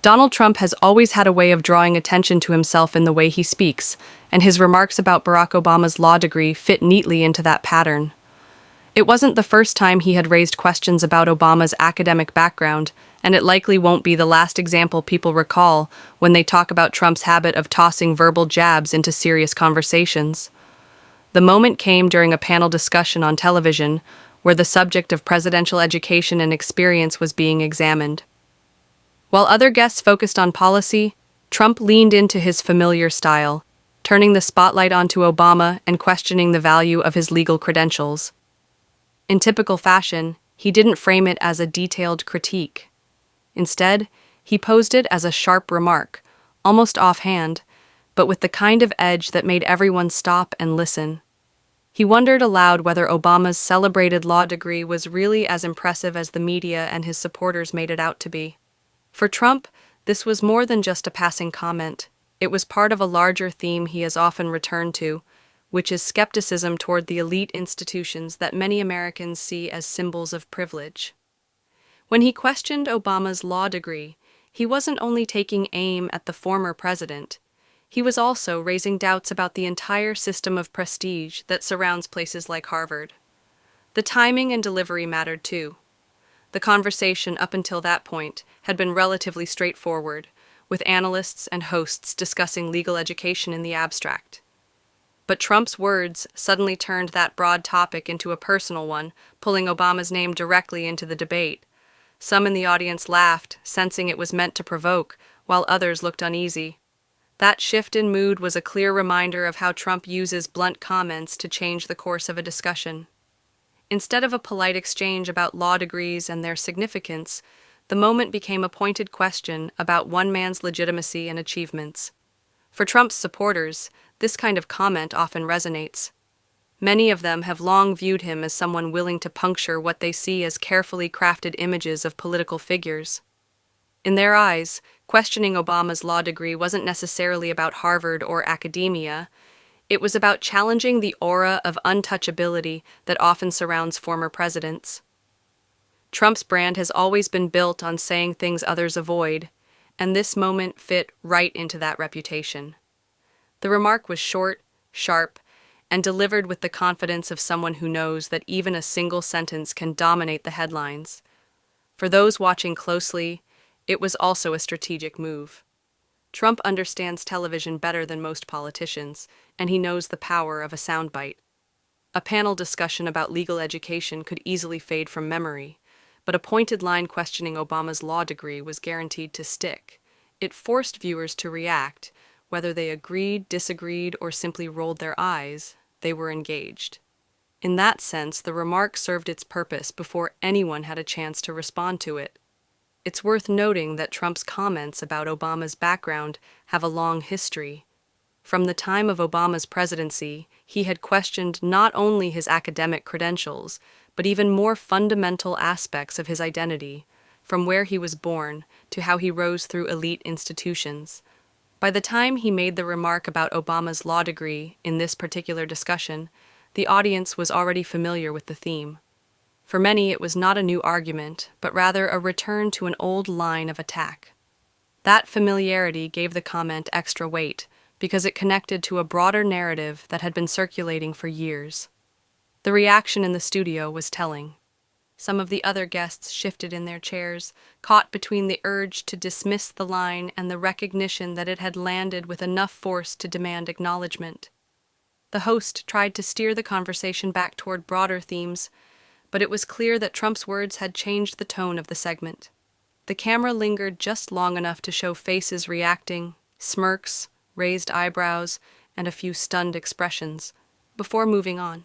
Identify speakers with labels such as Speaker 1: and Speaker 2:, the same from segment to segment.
Speaker 1: Donald Trump has always had a way of drawing attention to himself in the way he speaks, and his remarks about Barack Obama's law degree fit neatly into that pattern. It wasn't the first time he had raised questions about Obama's academic background, and it likely won't be the last example people recall when they talk about Trump's habit of tossing verbal jabs into serious conversations. The moment came during a panel discussion on television where the subject of presidential education and experience was being examined. While other guests focused on policy, Trump leaned into his familiar style, turning the spotlight onto Obama and questioning the value of his legal credentials. In typical fashion, he didn't frame it as a detailed critique. Instead, he posed it as a sharp remark, almost offhand, but with the kind of edge that made everyone stop and listen. He wondered aloud whether Obama's celebrated law degree was really as impressive as the media and his supporters made it out to be. For Trump, this was more than just a passing comment. It was part of a larger theme he has often returned to, which is skepticism toward the elite institutions that many Americans see as symbols of privilege. When he questioned Obama's law degree, he wasn't only taking aim at the former president, he was also raising doubts about the entire system of prestige that surrounds places like Harvard. The timing and delivery mattered too. The conversation up until that point had been relatively straightforward, with analysts and hosts discussing legal education in the abstract. But Trump's words suddenly turned that broad topic into a personal one, pulling Obama's name directly into the debate. Some in the audience laughed, sensing it was meant to provoke, while others looked uneasy. That shift in mood was a clear reminder of how Trump uses blunt comments to change the course of a discussion. Instead of a polite exchange about law degrees and their significance, the moment became a pointed question about one man's legitimacy and achievements. For Trump's supporters, this kind of comment often resonates. Many of them have long viewed him as someone willing to puncture what they see as carefully crafted images of political figures. In their eyes, questioning Obama's law degree wasn't necessarily about Harvard or academia. It was about challenging the aura of untouchability that often surrounds former presidents. Trump's brand has always been built on saying things others avoid, and this moment fit right into that reputation. The remark was short, sharp, and delivered with the confidence of someone who knows that even a single sentence can dominate the headlines. For those watching closely, it was also a strategic move. Trump understands television better than most politicians, and he knows the power of a soundbite. A panel discussion about legal education could easily fade from memory, but a pointed line questioning Obama's law degree was guaranteed to stick. It forced viewers to react. Whether they agreed, disagreed, or simply rolled their eyes, they were engaged. In that sense, the remark served its purpose before anyone had a chance to respond to it. It's worth noting that Trump's comments about Obama's background have a long history. From the time of Obama's presidency, he had questioned not only his academic credentials, but even more fundamental aspects of his identity, from where he was born to how he rose through elite institutions. By the time he made the remark about Obama's law degree in this particular discussion, the audience was already familiar with the theme. For many, it was not a new argument, but rather a return to an old line of attack. That familiarity gave the comment extra weight, because it connected to a broader narrative that had been circulating for years. The reaction in the studio was telling. Some of the other guests shifted in their chairs, caught between the urge to dismiss the line and the recognition that it had landed with enough force to demand acknowledgement. The host tried to steer the conversation back toward broader themes, but it was clear that Trump's words had changed the tone of the segment. The camera lingered just long enough to show faces reacting, smirks, raised eyebrows, and a few stunned expressions, before moving on.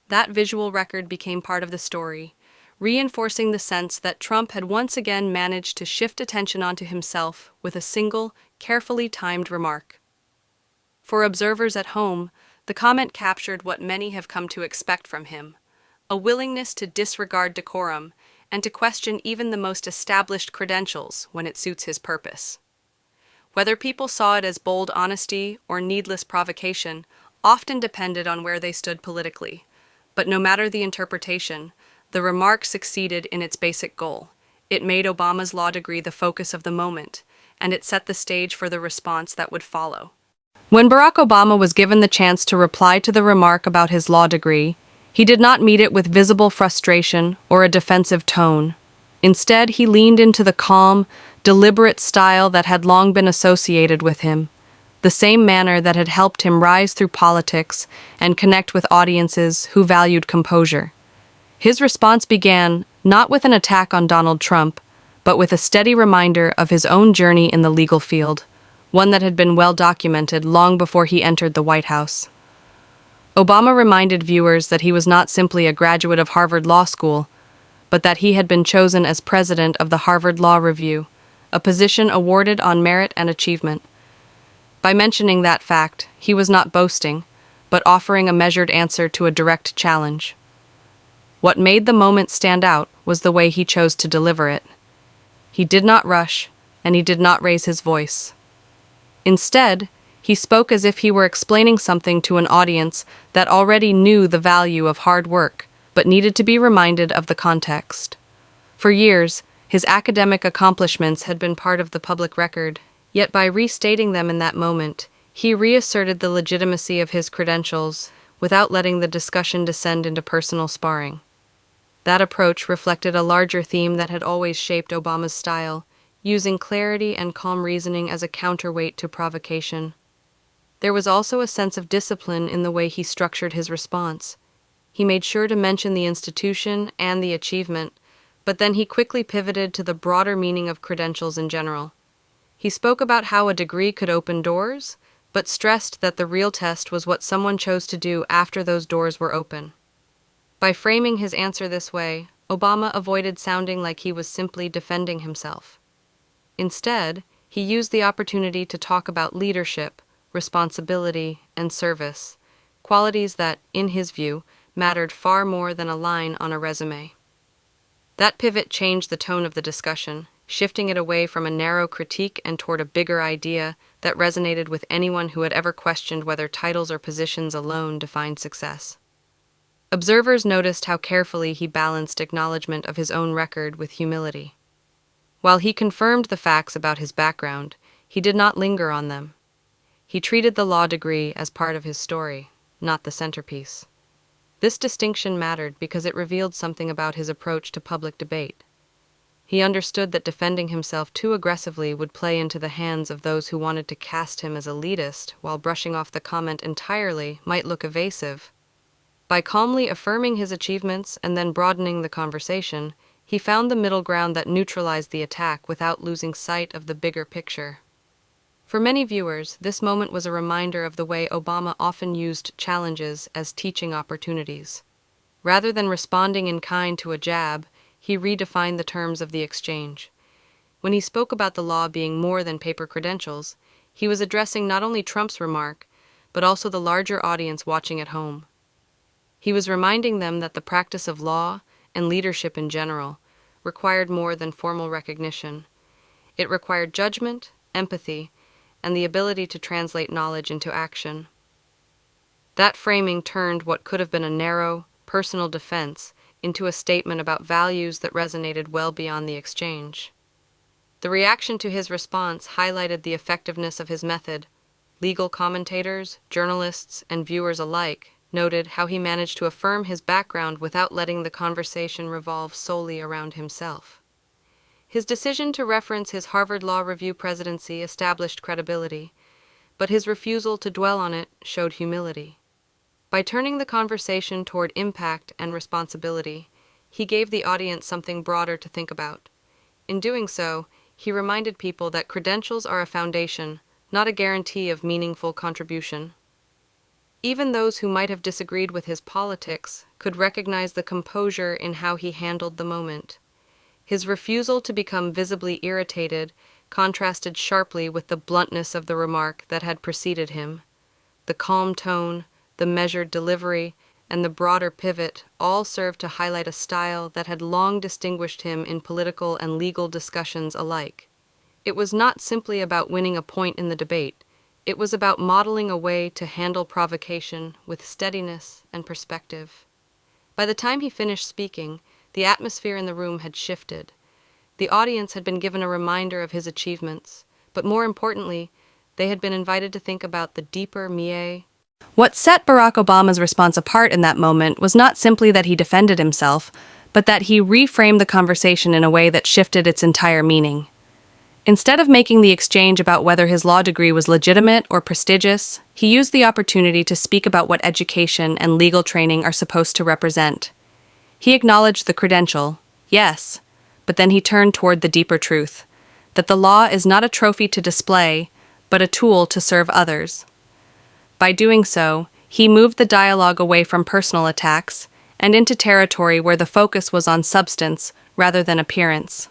Speaker 1: That visual record became part of the story, reinforcing the sense that Trump had once again managed to shift attention onto himself with a single, carefully timed remark. For observers at home, the comment captured what many have come to expect from him: a willingness to disregard decorum and to question even the most established credentials when it suits his purpose. Whether people saw it as bold honesty or needless provocation often depended on where they stood politically, but no matter the interpretation, the remark succeeded in its basic goal: It made Obama's law degree the focus of the moment, and it set the stage for the response that would follow. When Barack Obama was given the chance to reply to the remark about his law degree, he did not meet it with visible frustration or a defensive tone. Instead, he leaned into the calm, deliberate style that had long been associated with him, the same manner that had helped him rise through politics and connect with audiences who valued composure. His response began not with an attack on Donald Trump, but with a steady reminder of his own journey in the legal field, one that had been well documented long before he entered the White House. Obama reminded viewers that he was not simply a graduate of Harvard Law School, but that he had been chosen as president of the Harvard Law Review, a position awarded on merit and achievement. By mentioning that fact, he was not boasting, but offering a measured answer to a direct challenge. What made the moment stand out was the way he chose to deliver it. He did not rush, and he did not raise his voice. Instead, he spoke as if he were explaining something to an audience that already knew the value of hard work, but needed to be reminded of the context. For years, his academic accomplishments had been part of the public record, yet by restating them in that moment, he reasserted the legitimacy of his credentials without letting the discussion descend into personal sparring. That approach reflected a larger theme that had always shaped Obama's style, using clarity and calm reasoning as a counterweight to provocation. There was also a sense of discipline in the way he structured his response. He made sure to mention the institution and the achievement, but then he quickly pivoted to the broader meaning of credentials in general. He spoke about how a degree could open doors, but stressed that the real test was what someone chose to do after those doors were open. By framing his answer this way, Obama avoided sounding like he was simply defending himself. Instead, he used the opportunity to talk about leadership, responsibility, and service, qualities that, in his view, mattered far more than a line on a resume. That pivot changed the tone of the discussion, shifting it away from a narrow critique and toward a bigger idea that resonated with anyone who had ever questioned whether titles or positions alone defined success. Observers noticed how carefully he balanced acknowledgement of his own record with humility. While he confirmed the facts about his background, he did not linger on them. He treated the law degree as part of his story, not the centerpiece. This distinction mattered because it revealed something about his approach to public debate. He understood that defending himself too aggressively would play into the hands of those who wanted to cast him as elitist, while brushing off the comment entirely might look evasive. By calmly affirming his achievements and then broadening the conversation, he found the middle ground that neutralized the attack without losing sight of the bigger picture. For many viewers, this moment was a reminder of the way Obama often used challenges as teaching opportunities. Rather than responding in kind to a jab, he redefined the terms of the exchange. When he spoke about the law being more than paper credentials, he was addressing not only Trump's remark, but also the larger audience watching at home. He was reminding them that the practice of law, and leadership in general, required more than formal recognition. It required judgment, empathy, and the ability to translate knowledge into action. That framing turned what could have been a narrow, personal defense into a statement about values that resonated well beyond the exchange. The reaction to his response highlighted the effectiveness of his method. Legal commentators, journalists, and viewers alike noted how he managed to affirm his background without letting the conversation revolve solely around himself. His decision to reference his Harvard Law Review presidency established credibility, but his refusal to dwell on it showed humility. By turning the conversation toward impact and responsibility, he gave the audience something broader to think about. In doing so, he reminded people that credentials are a foundation, not a guarantee of meaningful contribution. Even those who might have disagreed with his politics could recognize the composure in how he handled the moment. His refusal to become visibly irritated contrasted sharply with the bluntness of the remark that had preceded him. The calm tone, the measured delivery, and the broader pivot all served to highlight a style that had long distinguished him in political and legal discussions alike. It was not simply about winning a point in the debate. It was about modeling a way to handle provocation with steadiness and perspective. By the time he finished speaking, the atmosphere in the room had shifted. The audience had been given a reminder of his achievements, but more importantly, they had been invited to think about the deeper Mie. What set Barack Obama's response apart in that moment was not simply that he defended himself, but that he reframed the conversation in a way that shifted its entire meaning. Instead of making the exchange about whether his law degree was legitimate or prestigious, he used the opportunity to speak about what education and legal training are supposed to represent. He acknowledged the credential, yes, but then he turned toward the deeper truth, that the law is not a trophy to display, but a tool to serve others. By doing so, he moved the dialogue away from personal attacks and into territory where the focus was on substance rather than appearance.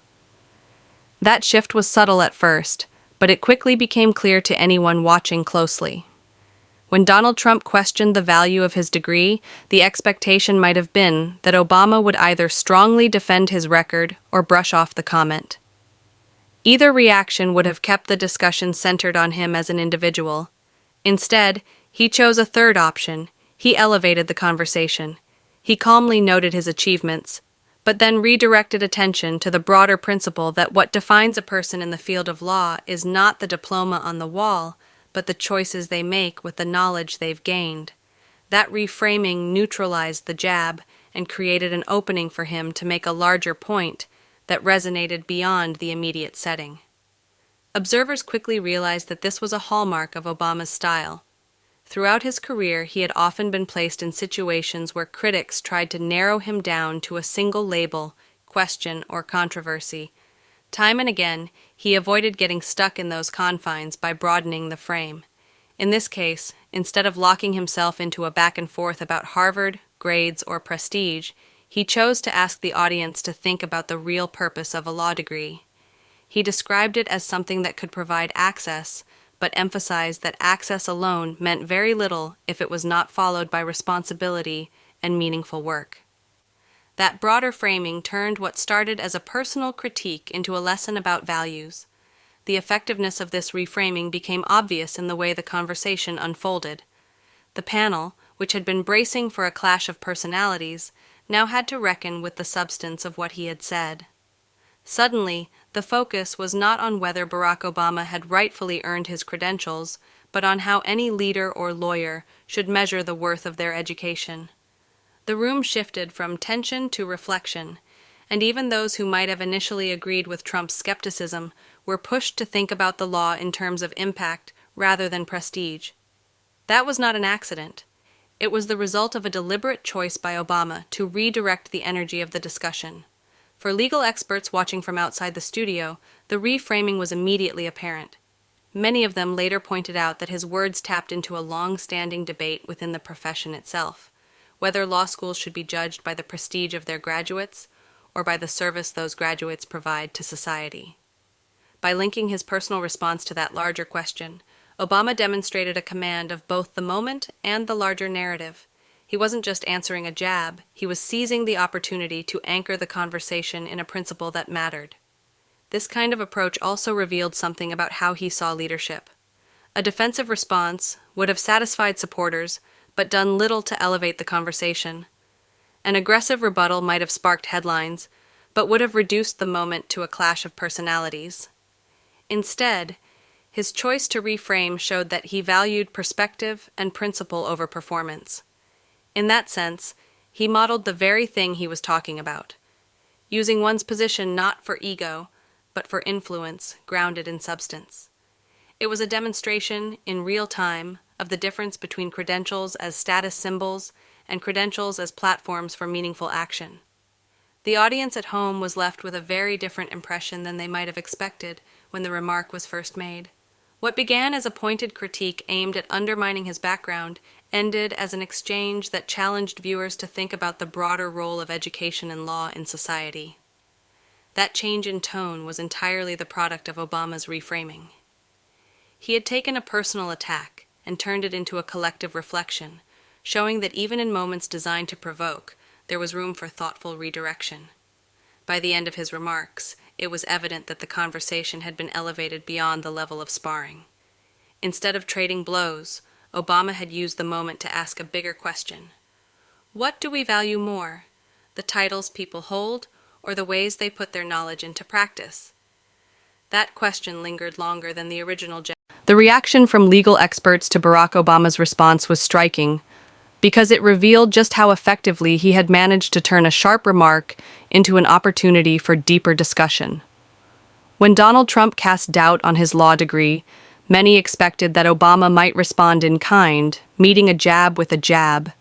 Speaker 1: That shift was subtle at first, but it quickly became clear to anyone watching closely. When Donald Trump questioned the value of his degree, the expectation might have been that Obama would either strongly defend his record or brush off the comment. Either reaction would have kept the discussion centered on him as an individual. Instead, he chose a third option. He elevated the conversation. He calmly noted his achievements, but then redirected attention to the broader principle that what defines a person in the field of law is not the diploma on the wall, but the choices they make with the knowledge they've gained. That reframing neutralized the jab and created an opening for him to make a larger point that resonated beyond the immediate setting. Observers quickly realized that this was a hallmark of Obama's style. Throughout his career, he had often been placed in situations where critics tried to narrow him down to a single label, question, or controversy. Time and again, he avoided getting stuck in those confines by broadening the frame. In this case, instead of locking himself into a back and forth about Harvard, grades, or prestige, he chose to ask the audience to think about the real purpose of a law degree. He described it as something that could provide access, but emphasized that access alone meant very little if it was not followed by responsibility and meaningful work. That broader framing turned what started as a personal critique into a lesson about values. The effectiveness of this reframing became obvious in the way the conversation unfolded. The panel, which had been bracing for a clash of personalities, now had to reckon with the substance of what he had said. Suddenly, the focus was not on whether Barack Obama had rightfully earned his credentials, but on how any leader or lawyer should measure the worth of their education. The room shifted from tension to reflection, and even those who might have initially agreed with Trump's skepticism were pushed to think about the law in terms of impact rather than prestige. That was not an accident. It was the result of a deliberate choice by Obama to redirect the energy of the discussion. For legal experts watching from outside the studio, the reframing was immediately apparent. Many of them later pointed out that his words tapped into a long-standing debate within the profession itself, whether law schools should be judged by the prestige of their graduates or by the service those graduates provide to society. By linking his personal response to that larger question, Obama demonstrated a command of both the moment and the larger narrative. He wasn't just answering a jab, he was seizing the opportunity to anchor the conversation in a principle that mattered. This kind of approach also revealed something about how he saw leadership. A defensive response would have satisfied supporters, but done little to elevate the conversation. An aggressive rebuttal might have sparked headlines, but would have reduced the moment to a clash of personalities. Instead, his choice to reframe showed that he valued perspective and principle over performance. In that sense, he modeled the very thing he was talking about, using one's position not for ego, but for influence grounded in substance. It was a demonstration, in real time, of the difference between credentials as status symbols and credentials as platforms for meaningful action. The audience at home was left with a very different impression than they might have expected when the remark was first made. What began as a pointed critique aimed at undermining his background ended as an exchange that challenged viewers to think about the broader role of education and law in society. That change in tone was entirely the product of Obama's reframing. He had taken a personal attack and turned it into a collective reflection, showing that even in moments designed to provoke, there was room for thoughtful redirection. By the end of his remarks, it was evident that the conversation had been elevated beyond the level of sparring. Instead of trading blows, Obama had used the moment to ask a bigger question. What do we value more, the titles people hold or the ways they put their knowledge into practice? That question lingered longer than the original. The reaction from legal experts to Barack Obama's response was striking, because it revealed just how effectively he had managed to turn a sharp remark into an opportunity for deeper discussion. When Donald Trump cast doubt on his law degree, many expected that Obama might respond in kind, meeting a jab with a jab.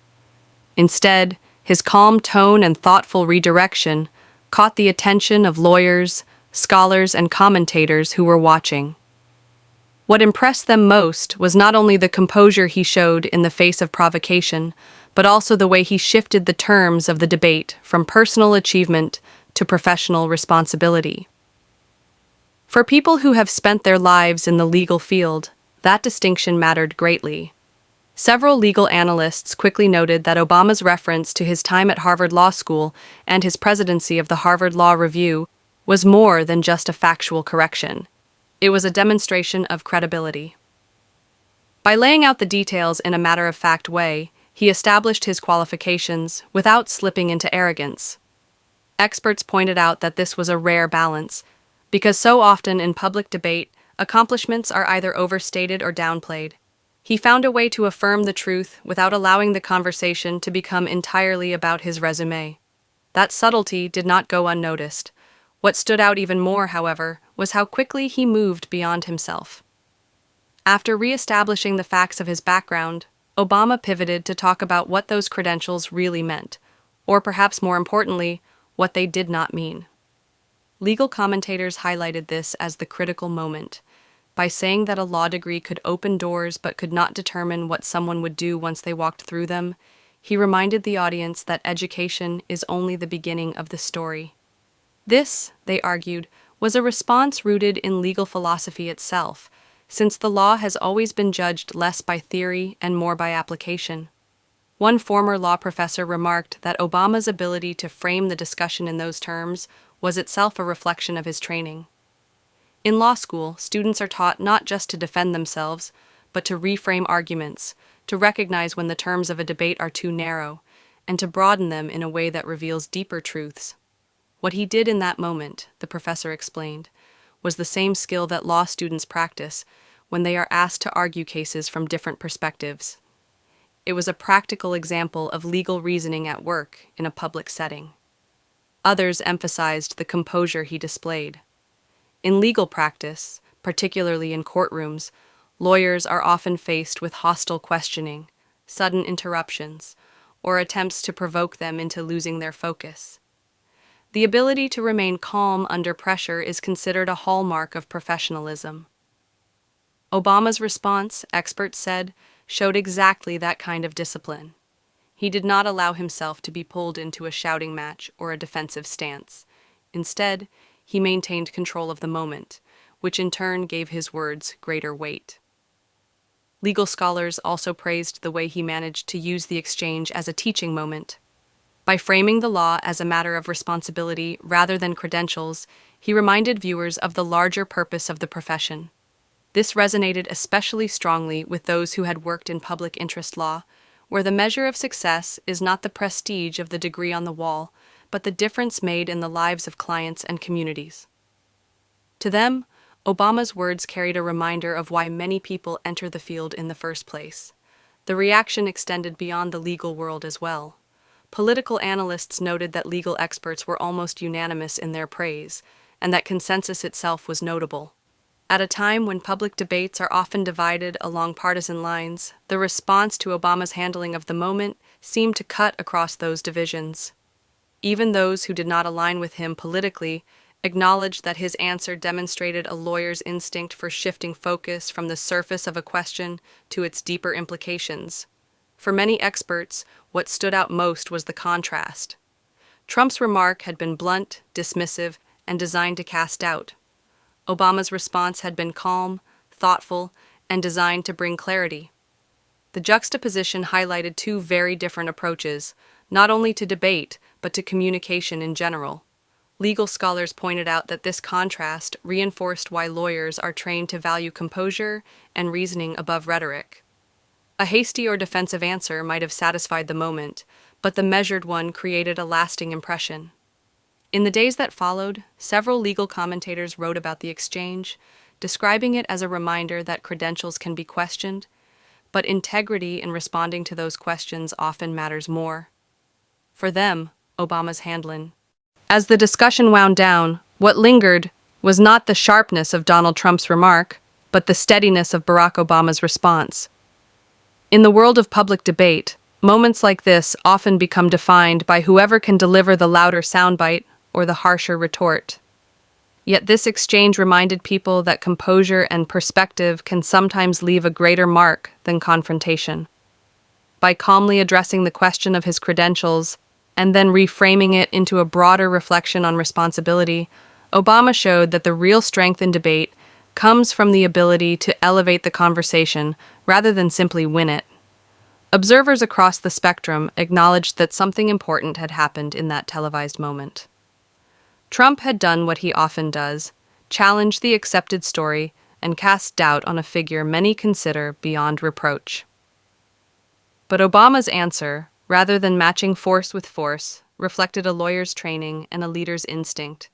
Speaker 1: Instead, his calm tone and thoughtful redirection caught the attention of lawyers, scholars, and commentators who were watching. What impressed them most was not only the composure he showed in the face of provocation, but also the way he shifted the terms of the debate from personal achievement to professional responsibility. For people who have spent their lives in the legal field, that distinction mattered greatly. Several legal analysts quickly noted that Obama's reference to his time at Harvard Law School and his presidency of the Harvard Law Review was more than just a factual correction. It was a demonstration of credibility. By laying out the details in a matter-of-fact way, he established his qualifications without slipping into arrogance. Experts pointed out that this was a rare balance, because so often in public debate, accomplishments are either overstated or downplayed. He found a way to affirm the truth without allowing the conversation to become entirely about his resume. That subtlety did not go unnoticed. What stood out even more, however, was how quickly he moved beyond himself. After re-establishing the facts of his background, Obama pivoted to talk about what those credentials really meant, or perhaps more importantly, what they did not mean. Legal commentators highlighted this as the critical moment. By saying that a law degree could open doors but could not determine what someone would do once they walked through them, he reminded the audience that education is only the beginning of the story. This, they argued, was a response rooted in legal philosophy itself, since the law has always been judged less by theory and more by application. One former law professor remarked that Obama's ability to frame the discussion in those terms was itself a reflection of his training. In law school, students are taught not just to defend themselves, but to reframe arguments, to recognize when the terms of a debate are too narrow, and to broaden them in a way that reveals deeper truths. What he did in that moment, the professor explained, was the same skill that law students practice when they are asked to argue cases from different perspectives. It was a practical example of legal reasoning at work in a public setting. Others emphasized the composure he displayed. In legal practice, particularly in courtrooms, lawyers are often faced with hostile questioning, sudden interruptions, or attempts to provoke them into losing their focus. The ability to remain calm under pressure is considered a hallmark of professionalism. Obama's response, experts said, showed exactly that kind of discipline. He did not allow himself to be pulled into a shouting match or a defensive stance. Instead, he maintained control of the moment, which in turn gave his words greater weight. Legal scholars also praised the way he managed to use the exchange as a teaching moment. By framing the law as a matter of responsibility rather than credentials, he reminded viewers of the larger purpose of the profession. This resonated especially strongly with those who had worked in public interest law, where the measure of success is not the prestige of the degree on the wall, but the difference made in the lives of clients and communities. To them, Obama's words carried a reminder of why many people enter the field in the first place. The reaction extended beyond the legal world as well. Political analysts noted that legal experts were almost unanimous in their praise, and that consensus itself was notable. At a time when public debates are often divided along partisan lines, the response to Obama's handling of the moment seemed to cut across those divisions. Even those who did not align with him politically acknowledged that his answer demonstrated a lawyer's instinct for shifting focus from the surface of a question to its deeper implications. For many experts, what stood out most was the contrast. Trump's remark had been blunt, dismissive, and designed to cast doubt. Obama's response had been calm, thoughtful, and designed to bring clarity. The juxtaposition highlighted two very different approaches, not only to debate, but to communication in general. Legal scholars pointed out that this contrast reinforced why lawyers are trained to value composure and reasoning above rhetoric. A hasty or defensive answer might have satisfied the moment, but the measured one created a lasting impression. In the days that followed, several legal commentators wrote about the exchange, describing it as a reminder that credentials can be questioned, but integrity in responding to those questions often matters more. For them, Obama's handling. As the discussion wound down, what lingered was not the sharpness of Donald Trump's remark, but the steadiness of Barack Obama's response. In the world of public debate, moments like this often become defined by whoever can deliver the louder soundbite or the harsher retort. Yet this exchange reminded people that composure and perspective can sometimes leave a greater mark than confrontation. By calmly addressing the question of his credentials and then reframing it into a broader reflection on responsibility, Obama showed that the real strength in debate comes from the ability to elevate the conversation rather than simply win it. Observers across the spectrum acknowledged that something important had happened in that televised moment. Trump had done what he often does, challenge the accepted story and cast doubt on a figure many consider beyond reproach. But Obama's answer, rather than matching force with force, reflected a lawyer's training and a leader's instinct.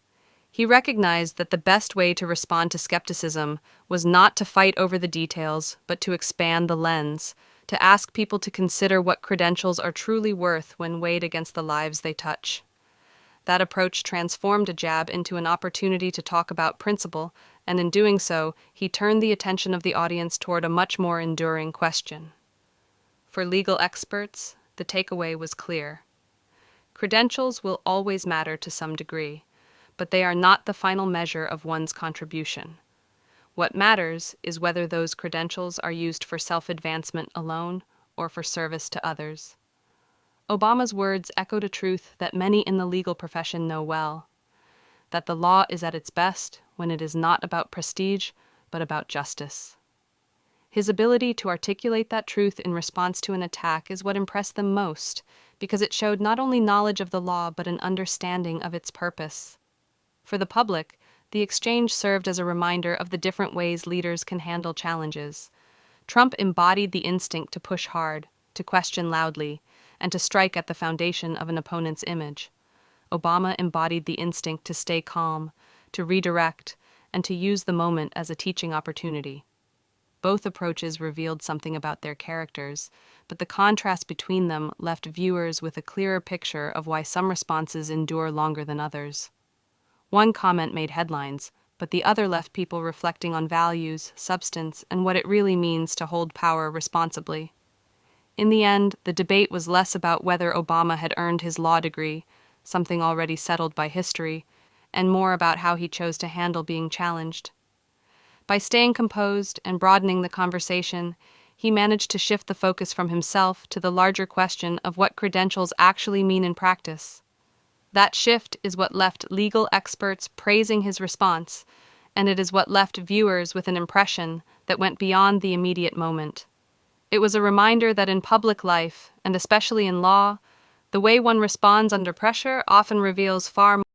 Speaker 1: He recognized that the best way to respond to skepticism was not to fight over the details, but to expand the lens, to ask people to consider what credentials are truly worth when weighed against the lives they touch. That approach transformed a jab into an opportunity to talk about principle, and in doing so, he turned the attention of the audience toward a much more enduring question. For legal experts, the takeaway was clear. Credentials will always matter to some degree, but they are not the final measure of one's contribution. What matters is whether those credentials are used for self-advancement alone or for service to others. Obama's words echoed a truth that many in the legal profession know well, that the law is at its best when it is not about prestige, but about justice. His ability to articulate that truth in response to an attack is what impressed them most, because it showed not only knowledge of the law but an understanding of its purpose. For the public, the exchange served as a reminder of the different ways leaders can handle challenges. Trump embodied the instinct to push hard, to question loudly, and to strike at the foundation of an opponent's image. Obama embodied the instinct to stay calm, to redirect, and to use the moment as a teaching opportunity. Both approaches revealed something about their characters, but the contrast between them left viewers with a clearer picture of why some responses endure longer than others. One comment made headlines, but the other left people reflecting on values, substance, and what it really means to hold power responsibly. In the end, the debate was less about whether Obama had earned his law degree, something already settled by history, and more about how he chose to handle being challenged. By staying composed and broadening the conversation, he managed to shift the focus from himself to the larger question of what credentials actually mean in practice. That shift is what left legal experts praising his response, and it is what left viewers with an impression that went beyond the immediate moment. It was a reminder that in public life, and especially in law, the way one responds under pressure often reveals far more